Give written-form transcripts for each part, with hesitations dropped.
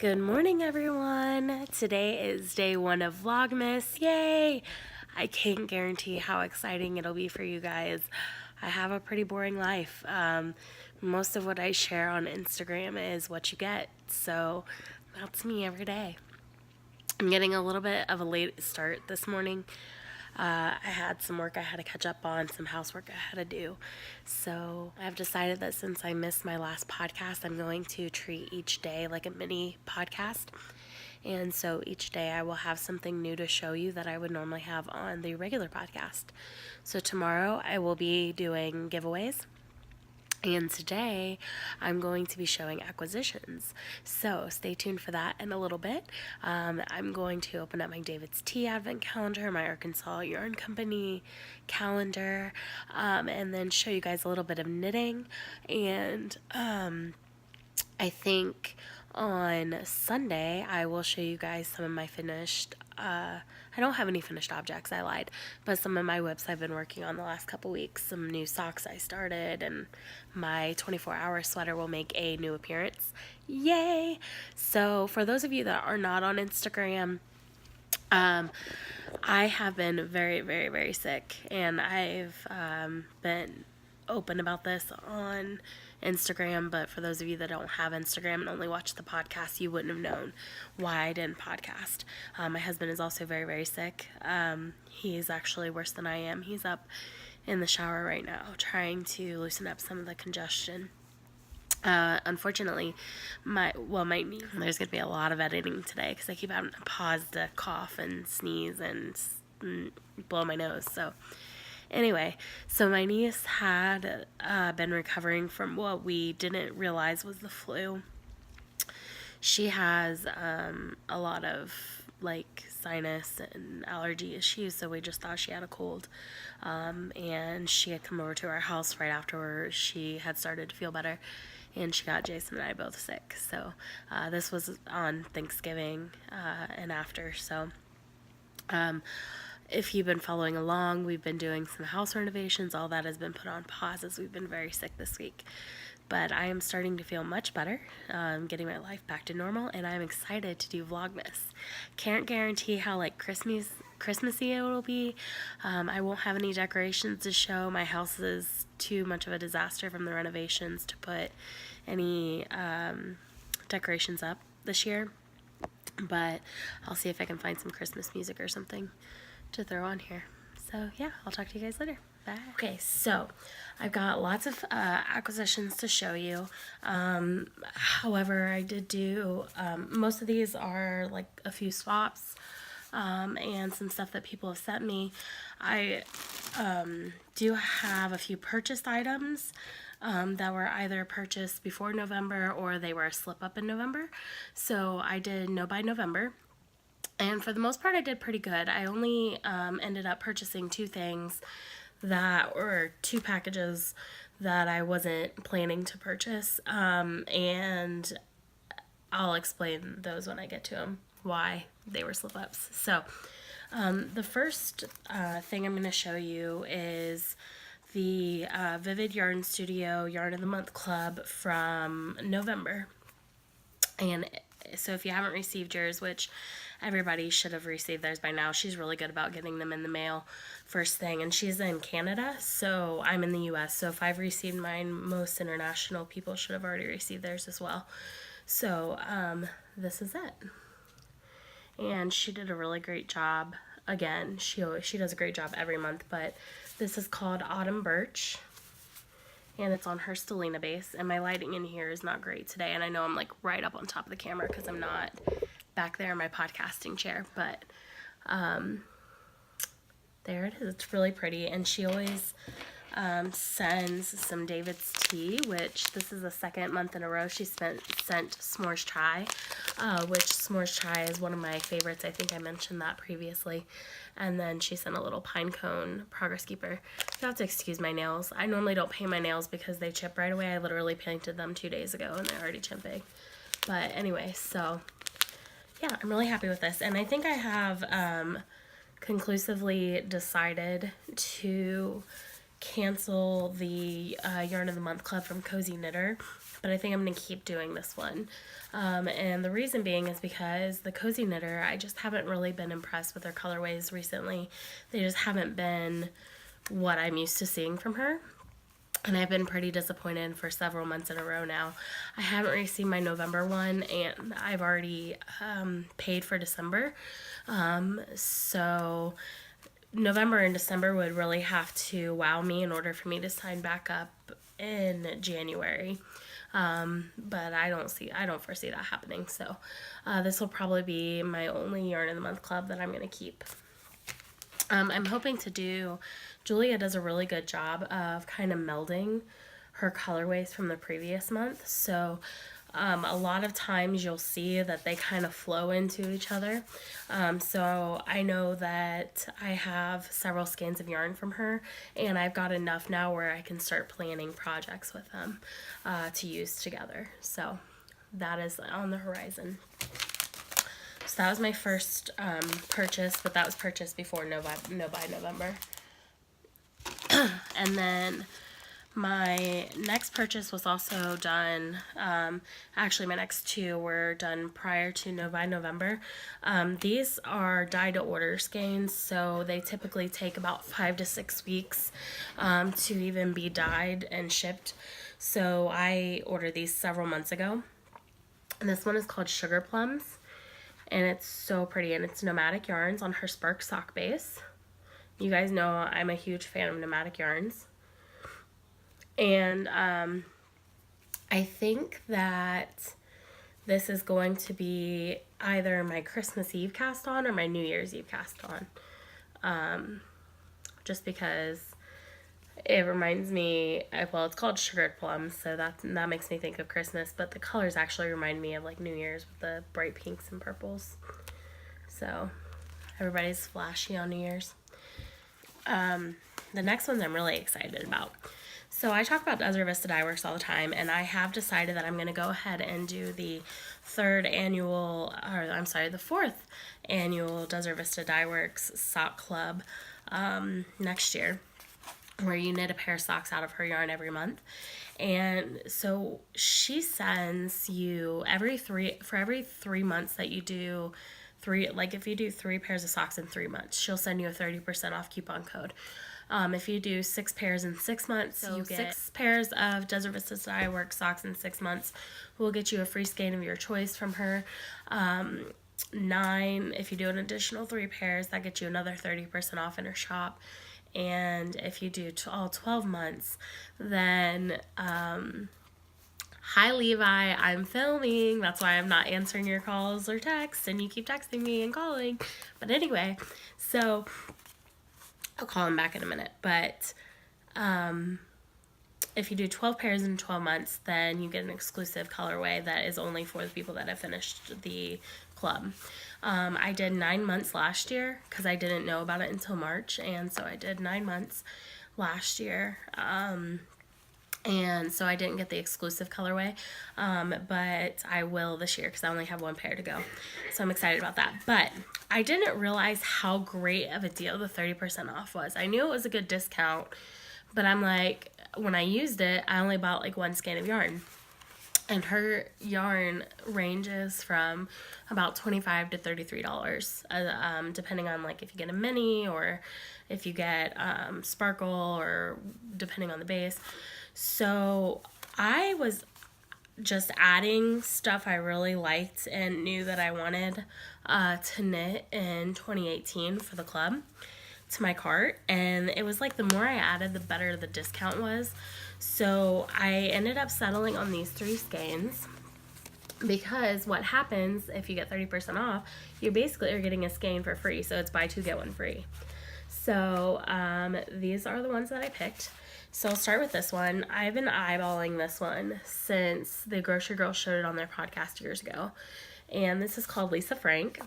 Good morning, everyone. Today is day one of Vlogmas. Yay! I can't guarantee how exciting it'll be for you guys. I have a pretty boring life. Most of what I share on Instagram is what you get, so that's me every day. I'm getting a little bit of a late start this morning. I had some work I had to catch up on, some housework I had to do. So I've decided that since I missed my last podcast, I'm going to treat each day like a mini podcast. And so each day I will have something new to show you that I would normally have on the regular podcast. So tomorrow I will be doing giveaways. And today I'm going to be showing acquisitions. So stay tuned for that in a little bit. I'm going to open up my David's Tea Advent calendar, my Arkansas Yarn Company calendar, and then show you guys a little bit of knitting. And I think on Sunday I will show you guys some of my finished I don't have any finished objects, I lied, but some of my whips I've been working on the last couple weeks, some new socks I started, and my 24-hour sweater will make a new appearance. Yay! So for those of you that are not on Instagram, I have been very, very, very sick, and I've been open about this on Instagram, but for those of you that don't have Instagram and only watch the podcast, you wouldn't have known why I didn't podcast. My husband is also very, very sick. He's actually worse than I am. He's up in the shower right now trying to loosen up some of the congestion. Unfortunately, there's going to be a lot of editing today because I keep having to pause to cough and sneeze and blow my nose. So anyway, so my niece had been recovering from what we didn't realize was the flu. She has a lot of sinus and allergy issues, so we just thought she had a cold. And she had come over to our house right after she had started to feel better, and she got Jason and I both sick. So this was on Thanksgiving and after. So if you've been following along, we've been doing some house renovations. All that has been put on pause as we've been very sick this week. But I am starting to feel much better, getting my life back to normal, and I'm excited to do Vlogmas. Can't guarantee how Christmassy it will be. I won't have any decorations to show. My house is too much of a disaster from the renovations to put any decorations up this year. But I'll see if I can find some Christmas music or something to throw on here. So yeah, I'll talk to you guys later. Bye. Okay, so I've got lots of acquisitions to show you. However, I did do, most of these are a few swaps and some stuff that people have sent me. I do have a few purchased items that were either purchased before November or they were a slip up in November. So I did no by November. And for the most part, I did pretty good. I only ended up purchasing two packages that I wasn't planning to purchase. And I'll explain those when I get to them, why they were slip-ups. So the first thing I'm going to show you is the Vivid Yarn Studio Yarn of the Month Club from November. And so if you haven't received yours, which everybody should have received theirs by now, she's really good about getting them in the mail first thing. And she's in Canada, so I'm in the US. So if I've received mine, most international people should have already received theirs as well. So this is it. And she did a really great job. Again, she does a great job every month, but this is called Autumn Birch. And it's on her Stellina base, and my lighting in here is not great today, and I know I'm right up on top of the camera because I'm not back there in my podcasting chair, but there it is. It's really pretty, and she always sends some David's Tea, which this is the second month in a row she sent S'mores Chai, which S'mores Chai is one of my favorites. I think I mentioned that previously. And then she sent a little pine cone progress keeper. You have to excuse my nails. I normally don't paint my nails because they chip right away. I literally painted them 2 days ago and they're already chipping. But anyway, so yeah, I'm really happy with this. And I think I have conclusively decided to cancel the Yarn of the Month Club from Cozy Knitter, but I think I'm going to keep doing this one. And the reason being is because the Cozy Knitter, I just haven't really been impressed with their colorways recently. They just haven't been what I'm used to seeing from her. And I've been pretty disappointed for several months in a row now. I haven't received my November one, and I've already paid for December. So November and December would really have to wow me in order for me to sign back up in January. But I don't foresee that happening. So this will probably be my only Yarn of the Month Club that I'm going to keep. I'm hoping to do, Julia does a really good job of kind of melding her colorways from the previous month. So a lot of times you'll see that they kind of flow into each other. So I know that I have several skeins of yarn from her, and I've got enough now where I can start planning projects with them to use together. So that is on the horizon. So that was my first purchase, but that was purchased before No Buy November. And then my next purchase was also done, actually my next two were done prior to No Buy November. These are dye-to-order skeins, so they typically take about 5 to 6 weeks to even be dyed and shipped. So I ordered these several months ago. And this one is called Sugar Plums. And it's so pretty, and it's Nomadic Yarns on her Spark sock base. You guys know I'm a huge fan of Nomadic Yarns. And I think that this is going to be either my Christmas Eve cast on or my New Year's Eve cast on. Just because it reminds me, well, it's called Sugared Plums, so that makes me think of Christmas, but the colors actually remind me of like New Year's with the bright pinks and purples. So everybody's flashy on New Year's. The next ones I'm really excited about. So I talk about Desert Vista Dye Works all the time, and I have decided that I'm going to go ahead and do the fourth annual Desert Vista Dye Works Sock Club next year, where you knit a pair of socks out of her yarn every month. And so she sends you every 3 months that you do if you do 3 pairs of socks in 3 months, she'll send you a 30% off coupon code. If you do 6 pairs in 6 months, so you get 6 pairs of Desert Vista Dye Works socks in 6 months. We'll get you a free skein of your choice from her. 9, if you do an additional 3 pairs, that gets you another 30% off in her shop. And if you do all 12 months, then, hi Levi, I'm filming. That's why I'm not answering your calls or texts, and you keep texting me and calling. But anyway, so I'll call him back in a minute. But if you do 12 pairs in 12 months, then you get an exclusive colorway that is only for the people that have finished the club. I did 9 months last year because I didn't know about it until March, and so I did 9 months last year. And so I didn't get the exclusive colorway, but I will this year because I only have 1 pair to go. So I'm excited about that. But I didn't realize how great of a deal the 30% off was. I knew it was a good discount, but I'm like, when I used it, I only bought like 1 skein of yarn. And her yarn ranges from about $25 to $33, depending on like if you get a mini or if you get sparkle, or depending on the base. So I was just adding stuff I really liked and knew that I wanted to knit in 2018 for the club to my cart. And it was like the more I added, the better the discount was. So I ended up settling on these 3 skeins, because what happens if you get 30% off, you basically are getting a skein for free. So it's buy 2 get 1 free. So these are the ones that I picked. So I'll start with this one. I've been eyeballing this one since the Grocery Girls showed it on their podcast years ago. And this is called Lisa Frank.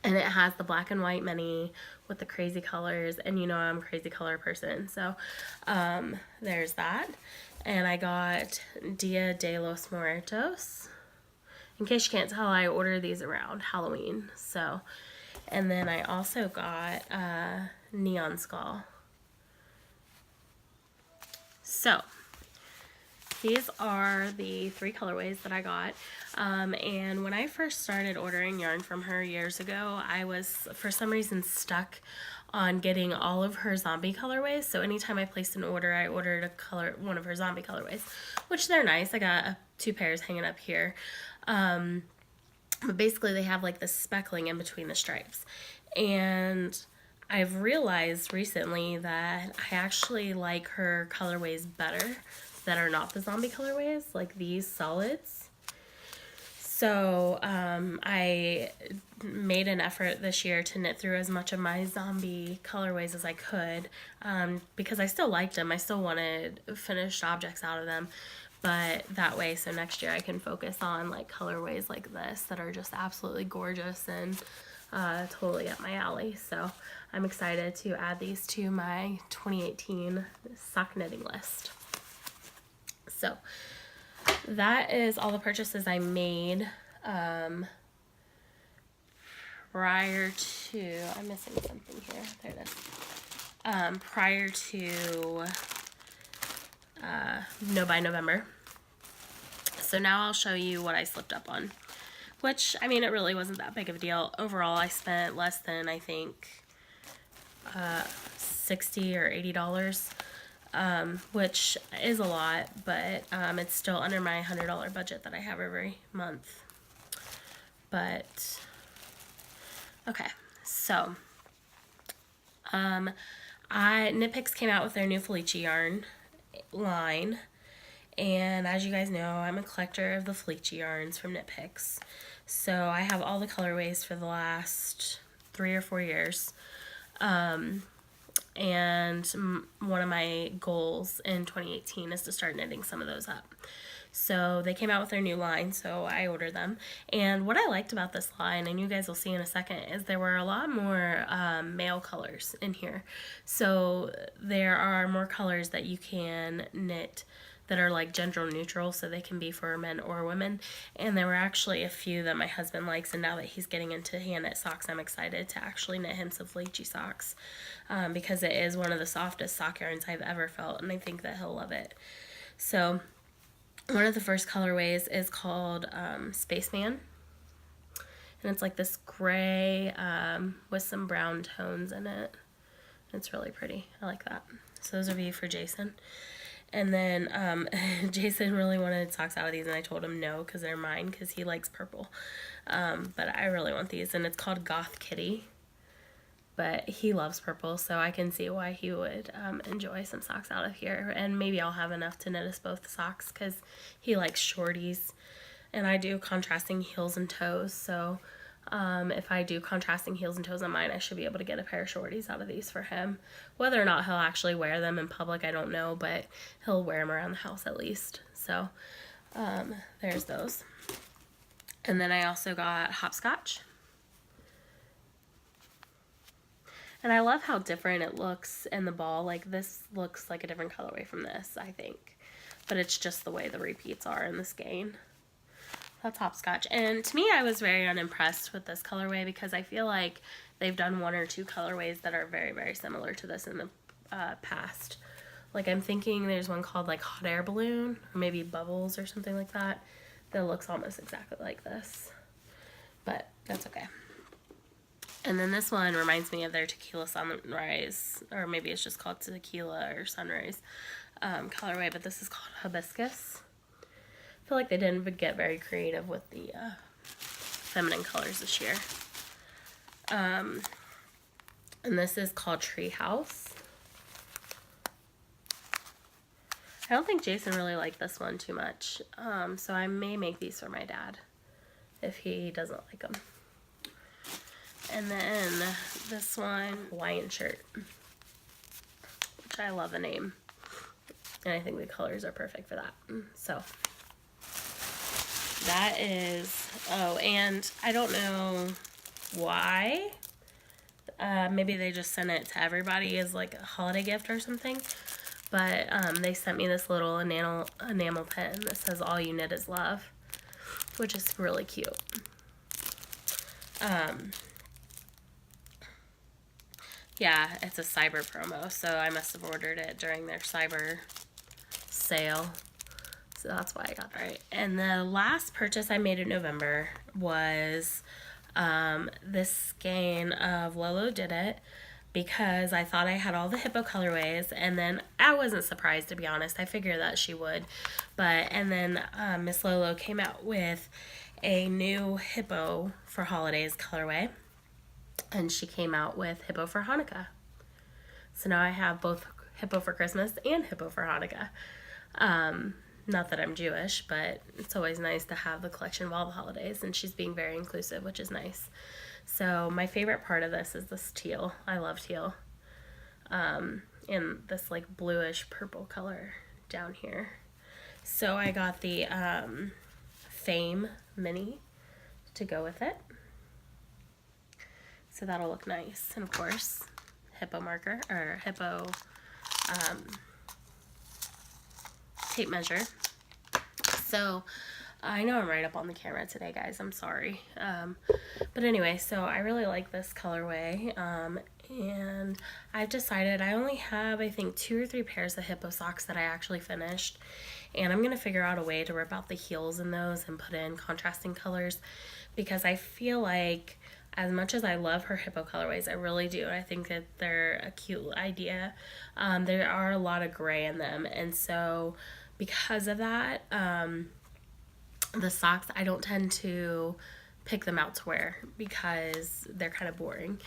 And it has the black and white mini with the crazy colors. And you know I'm a crazy color person. So there's that. And I got Dia de los Muertos. In case you can't tell, I ordered these around Halloween. So, and then I also got Neon Skull. So these are the 3 colorways that I got. And when I first started ordering yarn from her years ago, I was, for some reason, stuck on getting all of her zombie colorways. So anytime I placed an order, I ordered one of her zombie colorways, which they're nice. I got 2 pairs hanging up here. But basically they have like the speckling in between the stripes. And I've realized recently that I actually like her colorways better that are not the zombie colorways, like these solids. So I made an effort this year to knit through as much of my zombie colorways as I could, because I still liked them. I still wanted finished objects out of them. But that way, so next year I can focus on like colorways like this that are just absolutely gorgeous and totally up my alley. So I'm excited to add these to my 2018 sock knitting list. So that is all the purchases I made prior to, I'm missing something here, there it is, prior to No Buy November. So now I'll show you what I slipped up on, which, I mean, it really wasn't that big of a deal. Overall, I spent less than, I think, $60 or $80, which is a lot, but it's still under my $100 budget that I have every month. But, okay, so, Knit Picks came out with their new Felici yarn line. And as you guys know, I'm a collector of the Felici yarns from Knit Picks. So I have all the colorways for the last 3 or 4 years. And one of my goals in 2018 is to start knitting some of those up. So they came out with their new line, so I ordered them. And what I liked about this line, and you guys will see in a second, is there were a lot more male colors in here. So there are more colors that you can knit that are like gender neutral, so they can be for men or women. And there were actually a few that my husband likes, and now that he's getting into hand knit socks, I'm excited to actually knit him some Felici socks, because it is one of the softest sock yarns I've ever felt, and I think that he'll love it. So one of the first colorways is called Spaceman, and it's like this gray with some brown tones in it. It's really pretty. I like that. So those are be for Jason. And then Jason really wanted socks out of these, and I told him no because they're mine because he likes purple. But I really want these, and it's called Goth Kitty. But he loves purple, so I can see why he would enjoy some socks out of here. And maybe I'll have enough to knit us both socks because he likes shorties. And I do contrasting heels and toes, so if I do contrasting heels and toes on mine, I should be able to get a pair of shorties out of these for him. Whether or not he'll actually wear them in public, I don't know, but he'll wear them around the house at least. So there's those. And then I also got Hopscotch. And I love how different it looks in the ball. Like, this looks like a different colorway from this, I think. But it's just the way the repeats are in the skein. That's Hopscotch. And to me, I was very unimpressed with this colorway because I feel like they've done 1 or 2 colorways that are very, very similar to this in the past. Like, I'm thinking there's one called like Hot Air Balloon or maybe Bubbles or something like that that looks almost exactly like this. But that's okay. And then this one reminds me of their Tequila Sunrise, or maybe it's just called Tequila or Sunrise colorway, but this is called Hibiscus. I feel like they didn't get very creative with the feminine colors this year. And this is called Treehouse. I don't think Jason really liked this one too much, so I may make these for my dad if he doesn't like them. And then this one, Hawaiian Shirt, which I love the name, and I think the colors are perfect for that. So that is, oh, and I don't know why, maybe they just sent it to everybody as like a holiday gift or something, but they sent me this little enamel pen that says all you knit is love, which is really cute. Yeah, it's a cyber promo, so I must have ordered it during their cyber sale. So that's why I got that. Right. And the last purchase I made in November was this skein of Lolo Did It, because I thought I had all the hippo colorways, and then I wasn't surprised, to be honest. I figured that she would. And then Miss Lolo came out with a new hippo for holidays colorway, and she came out with hippo for Hanukkah. So now I have both hippo for Christmas and hippo for Hanukkah. Not that I'm Jewish, but it's always nice to have the collection of all the holidays, and she's being very inclusive, which is nice. So my favorite part of this is this teal. I love teal. In this like bluish purple color down here. So I got the Fame Mini to go with it. So that'll look nice. And of course, hippo marker, or hippo tape measure. So I know I'm right up on the camera today, guys. I'm sorry. But anyway, so I really like this colorway. And I've decided I only have, I think, 2 or 3 pairs of hippo socks that I actually finished. And I'm going to figure out a way to rip out the heels in those and put in contrasting colors, because I feel like, as much as I love her hippo colorways, I really do. I think that they're a cute idea. There are a lot of gray in them. And so because of that, the socks, I don't tend to pick them out to wear because they're kind of boring.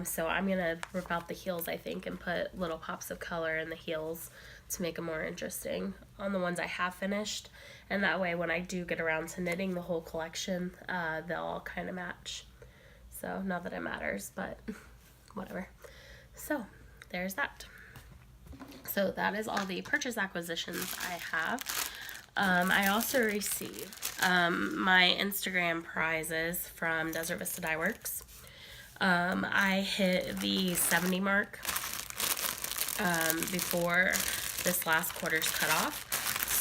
So I'm going to rip out the heels, I think, and put little pops of color in the heels to make them more interesting on the ones I have finished. And that way, when I do get around to knitting the whole collection, they'll all kind of match. So not that it matters, but whatever. So there's that. So that is all the purchase acquisitions I have. I also received my Instagram prizes from Desert Vista Dye Works. I hit the 70 mark before this last quarter's cutoff.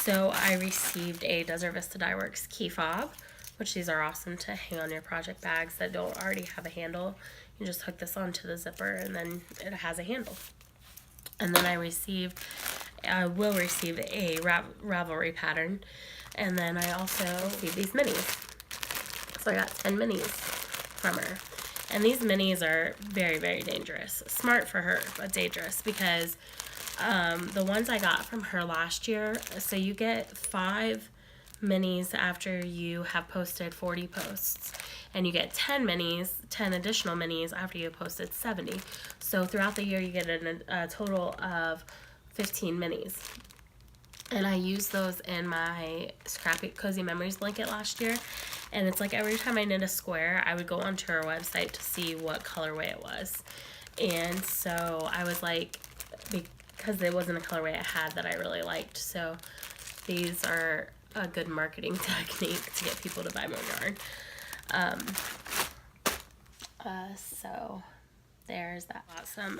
So I received a Desert Vista Dye Works key fob, which these are awesome to hang on your project bags that don't already have a handle. You just hook this onto the zipper and then it has a handle. And then I will receive a Ravelry pattern. And then I also received these minis. So I got 10 minis from her. And these minis are very, very dangerous. Smart for her, but dangerous, because the ones I got from her last year, so you get 5 minis after you have posted 40 posts, and you get 10 additional minis after you have posted 70. So throughout the year you get a total of 15 minis. And I used those in my Scrappy Cozy Memories blanket last year, and it's like every time I knit a square, I would go onto her website to see what colorway it was. And so I was like, because it wasn't a colorway I had that I really liked, so these are a good marketing technique to get people to buy more yarn. So there's that. Got some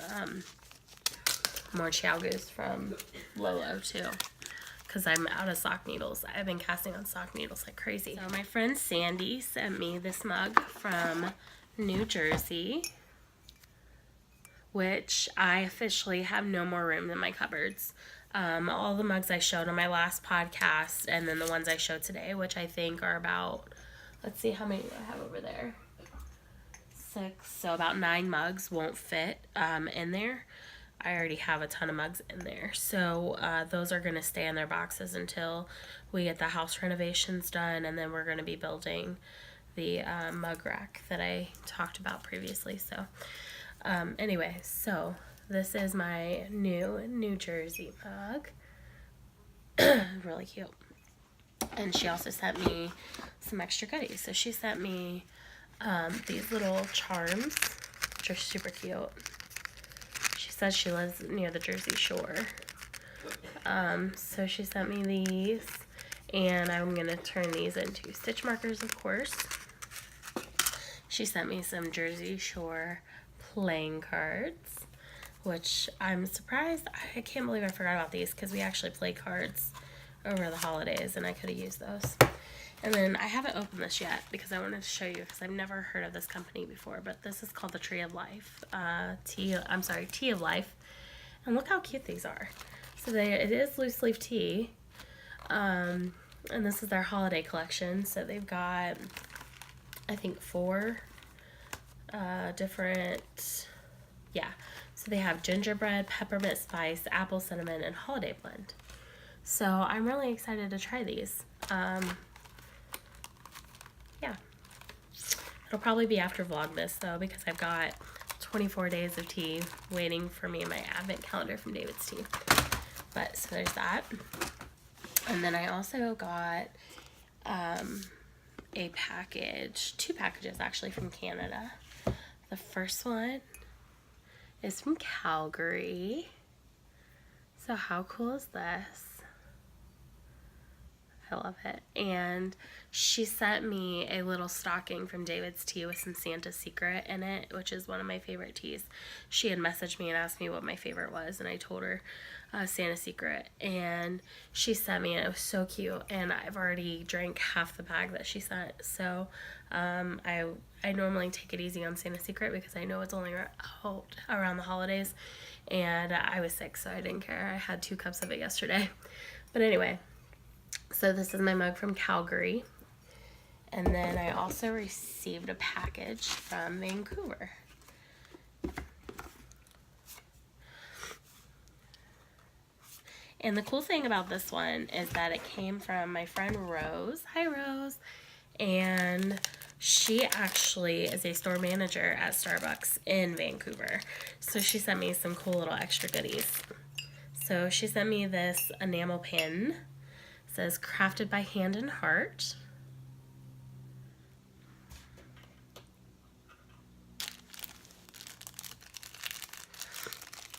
more Chow Goose from Lolo too, because I'm out of sock needles. I've been casting on sock needles like crazy. So my friend Sandy sent me this mug from New Jersey, which I officially have no more room in my cupboards. All the mugs I showed on my last podcast, and then the ones I showed today, which I think are about, let's see how many I have over there. 6, so about 9 mugs won't fit in there. I already have a ton of mugs in there. So those are going to stay in their boxes until we get the house renovations done, and then we're going to be building the mug rack that I talked about previously. So anyway, so this is my new New Jersey mug. Really cute. And she also sent me some extra goodies. So she sent me these little charms, which are super cute. She says she lives near the Jersey Shore. So she sent me these, and I'm going to turn these into stitch markers, of course. She sent me some Jersey Shore playing cards, which I'm surprised. I can't believe I forgot about these, because we actually play cards over the holidays, and I could have used those. And then I haven't opened this yet because I wanted to show you, because I've never heard of this company before, but this is called the Tea of Life. Tea of Life. And look how cute these are. So it is loose leaf tea, And this is their holiday collection. So they've got, I think, 4 different, yeah. So they have gingerbread, peppermint spice, apple cinnamon, and holiday blend. So I'm really excited to try these. Yeah. It'll probably be after Vlogmas though, because I've got 24 days of tea waiting for me in my advent calendar from David's Tea. But so there's that. And then I also got a package, 2 packages actually from Canada. The first one is from Calgary. So how cool is this? I love it. And she sent me a little stocking from David's Tea with some Santa Secret in it, which is one of my favorite teas. She had messaged me and asked me what my favorite was, and I told her Santa Secret, and she sent me, and it was so cute, and I've already drank half the bag that she sent. So I normally take it easy on Santa Secret because I know it's only out around the holidays, and I was sick, so I didn't care. I had 2 cups of it yesterday. But anyway, so this is my mug from Calgary. And then I also received a package from Vancouver. And the cool thing about this one is that it came from my friend Rose. Hi, Rose. And she actually is a store manager at Starbucks in Vancouver. So she sent me some cool little extra goodies. So she sent me this enamel pin. It says crafted by hand and heart.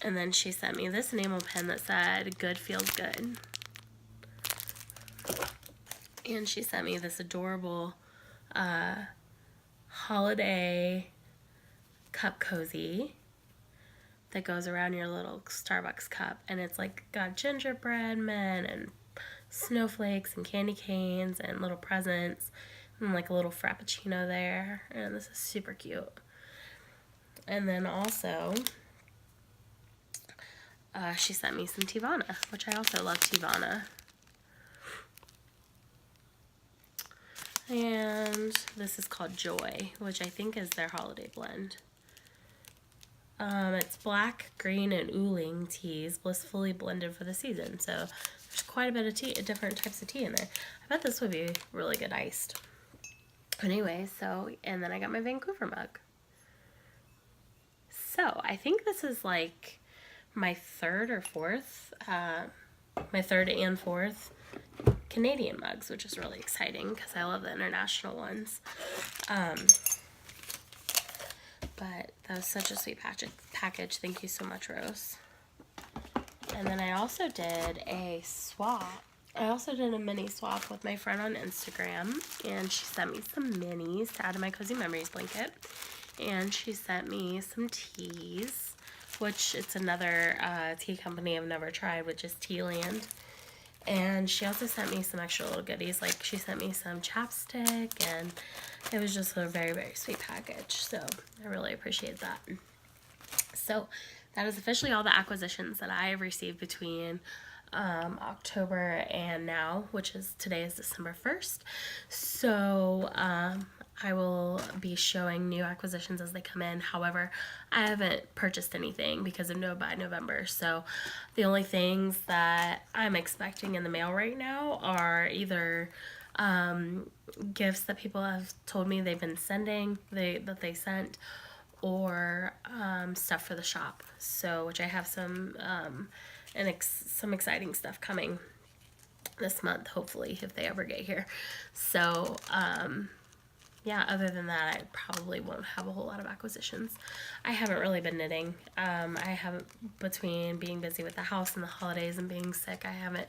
And then she sent me this enamel pen that said good feels good. And she sent me this adorable holiday cup cozy that goes around your little Starbucks cup, and it's like got gingerbread men and snowflakes and candy canes and little presents and like a little frappuccino there, and this is super cute. And then also she sent me some Teavana, which I also love Teavana. And this is called Joy, which I think is their holiday blend. It's black, green, and oolong teas blissfully blended for the season. So there's quite a bit of tea, different types of tea in there. I bet this would be really good iced. Anyway, so, and then I got my Vancouver mug. So I think this is like my third and fourth Canadian mugs, which is really exciting because I love the international ones. But that was such a sweet package. Thank you so much, Rose. And then I also did a swap. I also did a mini swap with my friend on Instagram, and she sent me some minis to add to my Cozy Memories blanket. And she sent me some teas, which it's another tea company I've never tried, which is Tealand. And she also sent me some extra little goodies, like she sent me some chapstick, and it was just a very, very sweet package. So I really appreciate that. So that is officially all the acquisitions that I have received between October and now, which is today is December 1st. So I will be showing new acquisitions as they come in. However, I haven't purchased anything because of by November. So the only things that I'm expecting in the mail right now are either gifts that people have told me they've been sending, that they sent, or stuff for the shop. So, which I have some some exciting stuff coming this month, hopefully, if they ever get here. So, yeah, other than that, I probably won't have a whole lot of acquisitions. I haven't really been knitting. I haven't, between being busy with the house and the holidays and being sick, I haven't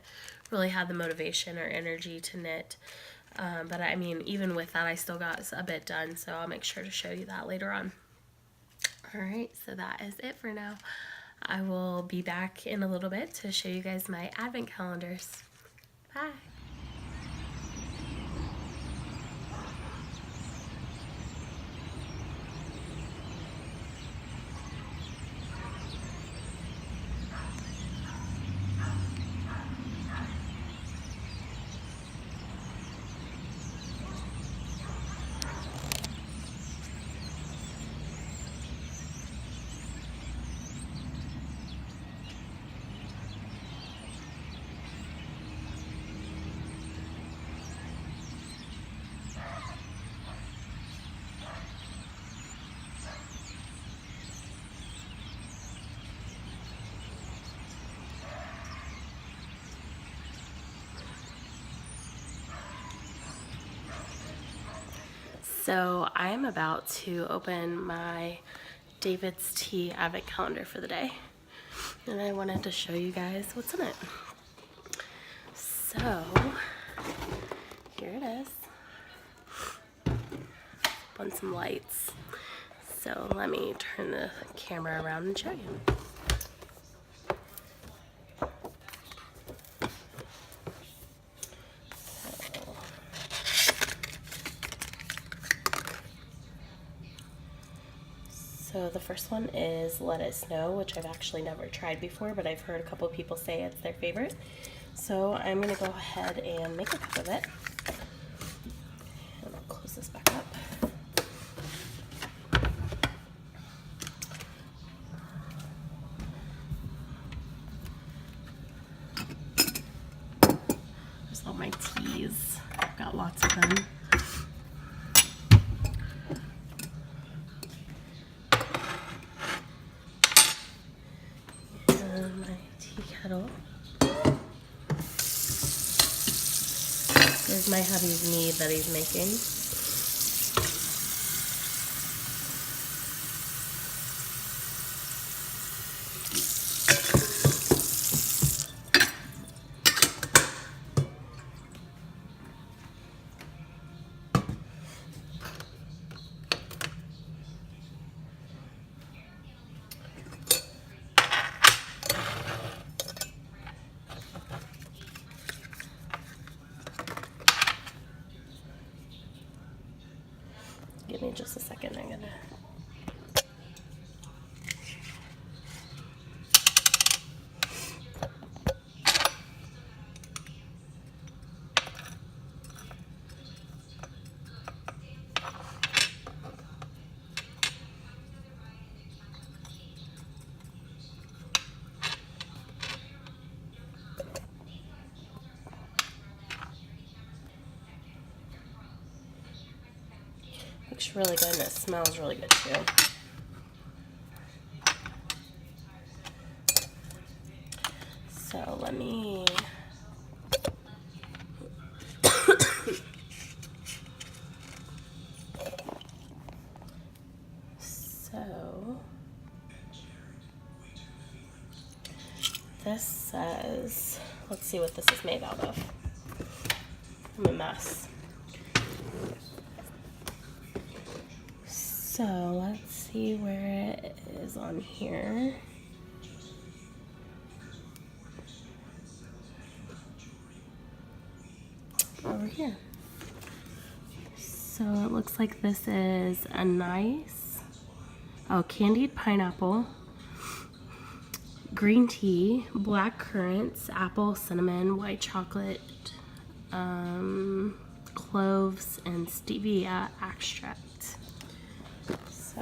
really had the motivation or energy to knit. But I mean, even with that, I still got a bit done, so I'll make sure to show you that later on. Alright, so that is it for now. I will be back in a little bit to show you guys my advent calendars. Bye! So I am about to open my David's Tea advent calendar for the day, and I wanted to show you guys what's in it. So here it is. On some lights. So let me turn the camera around and show you. So the first one is Let It Snow, which I've actually never tried before, but I've heard a couple people say it's their favorite. So I'm going to go ahead and make a cup of it. And I'll close this back up. There's all my teas. I've got lots of them. My tea kettle. There's my hubby's mead that he's making. Give me just a second, I'm gonna... Looks really good and it smells really good too. So let me... So this says, let's see what this is made out of. I'm a mess. So let's see where it is on here. Over here. So it looks like this is a nice, candied pineapple, green tea, black currants, apple, cinnamon, white chocolate, cloves, and stevia extract. So,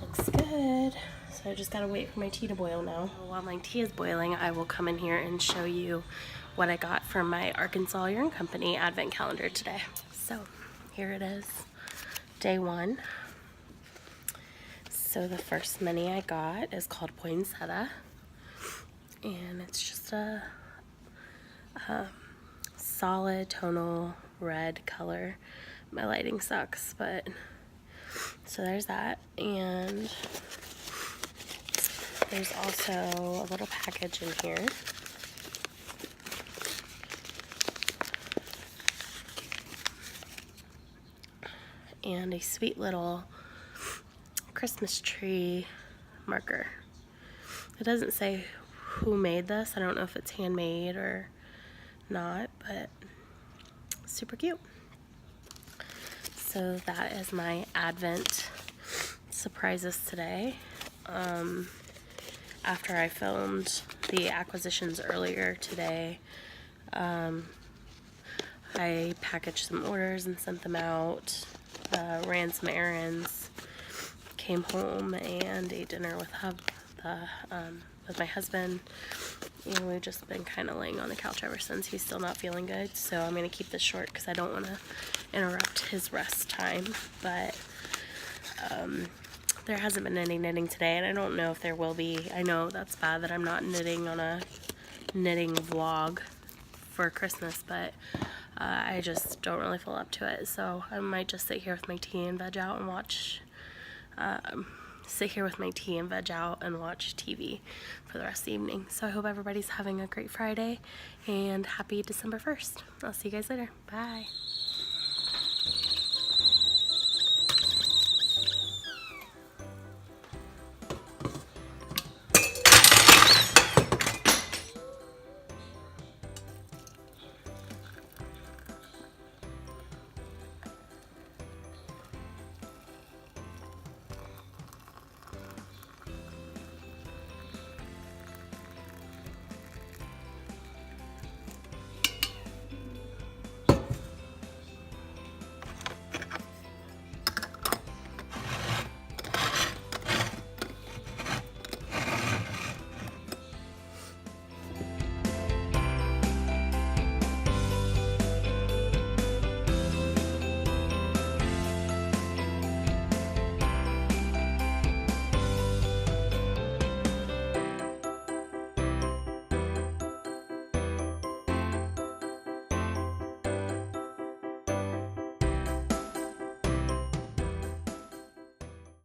looks good. So I just gotta wait for my tea to boil now. While my tea is boiling, I will come in here and show you what I got from my Arkansas Yarn Company advent calendar today. So, here it is, day one. So the first mini I got is called Poinsettia, and it's just a solid tonal red color. My lighting sucks, but so there's that. And there's also a little package in here. And a sweet little Christmas tree marker. It doesn't say who made this. I don't know if it's handmade or not, but super cute. So that is my Advent surprises today. After I filmed the acquisitions earlier today, I packaged some orders and sent them out, ran some errands, came home and ate dinner with my husband, and we've just been kind of laying on the couch ever since. He's still not feeling good, so I'm going to keep this short because I don't want to interrupt his rest time. But there hasn't been any knitting today, and I don't know if there will be. I know that's bad that I'm not knitting on a knitting vlog for Christmas, but I just don't really feel up to it, so I might just sit here with my tea and veg out and watch TV for the rest of the evening. So I hope everybody's having a great Friday and happy December 1st. I'll see you guys later. Bye.